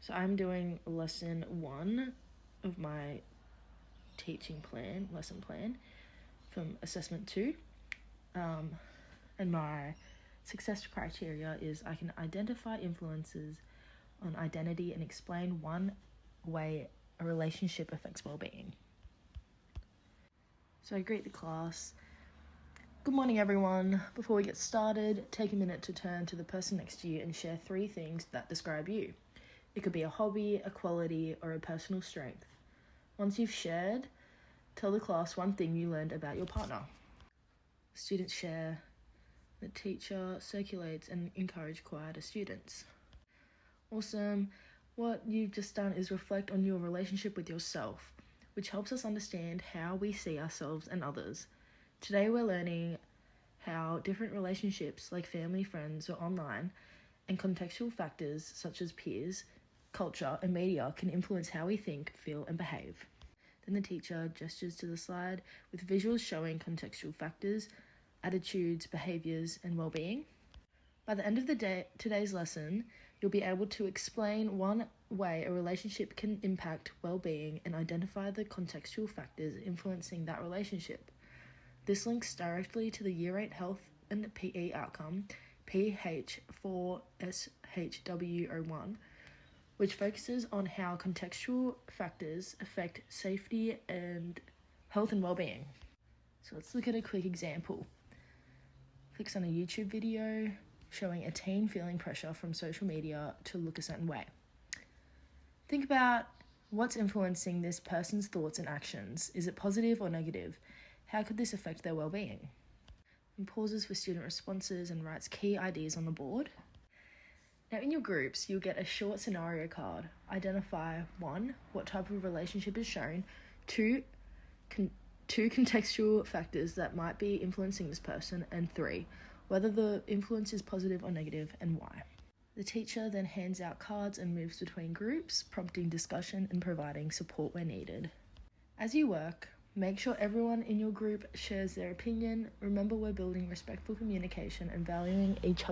So I'm doing lesson 1 of my lesson plan from assessment 2. And my success criteria is I can identify influences on identity and explain one way a relationship affects well-being. So I greet the class. Good morning, everyone. Before we get started, take a minute to turn to the person next to you and share 3 things that describe you. It could be a hobby, a quality, or a personal strength. Once you've shared, tell the class one thing you learned about your partner. Students share. The teacher circulates and encourages quieter students. Awesome. What you've just done is reflect on your relationship with yourself, which helps us understand how we see ourselves and others. Today we're learning how different relationships like family, friends, or online, and contextual factors such as peers, culture, and media can influence how we think, feel, and behave. Then the teacher gestures to the slide with visuals showing contextual factors, attitudes, behaviours, and well-being. By the end of today's lesson, you'll be able to explain one way a relationship can impact well-being and identify the contextual factors influencing that relationship. This links directly to the Year 8 Health and PE outcome, PH4SHW01, which focuses on how contextual factors affect safety and health and well-being. So let's look at a quick example. Clicks on a YouTube video showing a teen feeling pressure from social media to look a certain way. Think about what's influencing this person's thoughts and actions. Is it positive or negative? How could this affect their well-being? And pauses for student responses and writes key ideas on the board. Now in your groups, you'll get a short scenario card. Identify 1, what type of relationship is shown, 2, two contextual factors that might be influencing this person, and 3, whether the influence is positive or negative and why. The teacher then hands out cards and moves between groups, prompting discussion and providing support where needed. As you work, make sure everyone in your group shares their opinion. Remember, we're building respectful communication and valuing each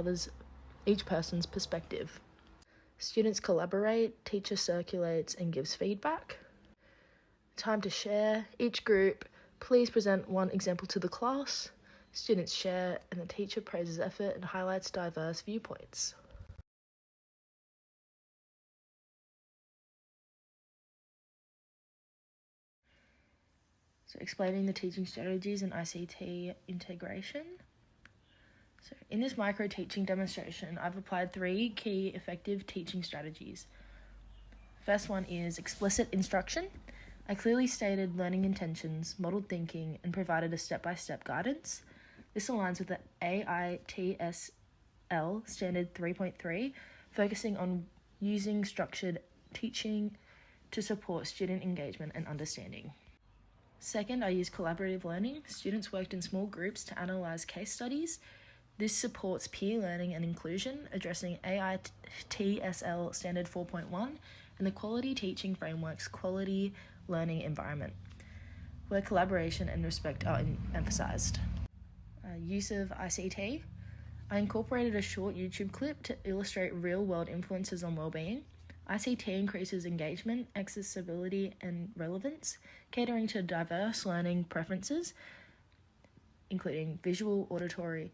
person's perspective. Students collaborate, teacher circulates and gives feedback. Time to share. Each group, please present one example to the class. Students share and the teacher praises effort and highlights diverse viewpoints. So explaining the teaching strategies and ICT integration. So in this micro-teaching demonstration, I've applied 3 key effective teaching strategies. First one is explicit instruction. I clearly stated learning intentions, modeled thinking, and provided a step-by-step guidance. This aligns with the AITSL Standard 3.3, focusing on using structured teaching to support student engagement and understanding. Second, I used collaborative learning. Students worked in small groups to analyse case studies. This supports peer learning and inclusion, addressing AITSL Standard 4.1 and the Quality Teaching Framework's Quality Learning Environment, where collaboration and respect are emphasised. Use of ICT. I incorporated a short YouTube clip to illustrate real-world influences on well-being. ICT increases engagement, accessibility, and relevance, catering to diverse learning preferences, including visual, auditory,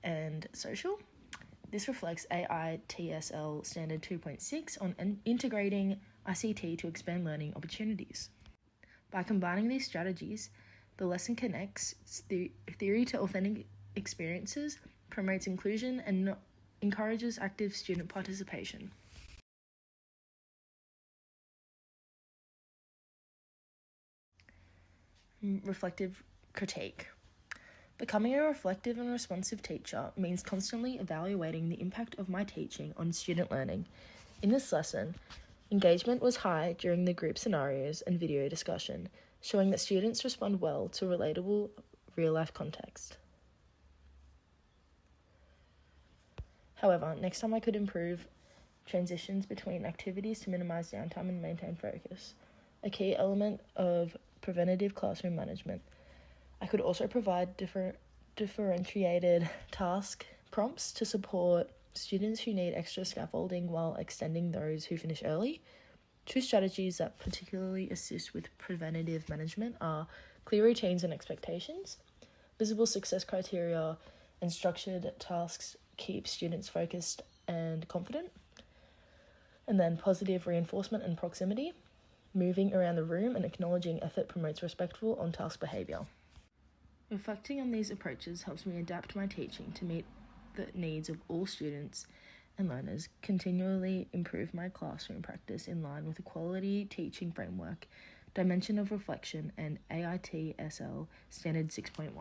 and social. This reflects AITSL Standard 2.6 on integrating ICT to expand learning opportunities. By combining these strategies, the lesson connects theory to authentic experiences, promotes inclusion, and encourages active student participation. Reflective critique. Becoming a reflective and responsive teacher means constantly evaluating the impact of my teaching on student learning. In this lesson, engagement was high during the group scenarios and video discussion, showing that students respond well to relatable real-life context. However, next time I could improve transitions between activities to minimize downtime and maintain focus, a key element of preventative classroom management. I could also provide differentiated task prompts to support students who need extra scaffolding while extending those who finish early. Two strategies that particularly assist with preventative management are clear routines and expectations. Visible success criteria and structured tasks keep students focused and confident. And then positive reinforcement and proximity. Moving around the room and acknowledging effort promotes respectful on-task behaviour. Reflecting on these approaches helps me adapt my teaching to meet the needs of all students and learners, continually improve my classroom practice in line with a quality teaching framework, dimension of reflection, and AITSL Standard 6.1.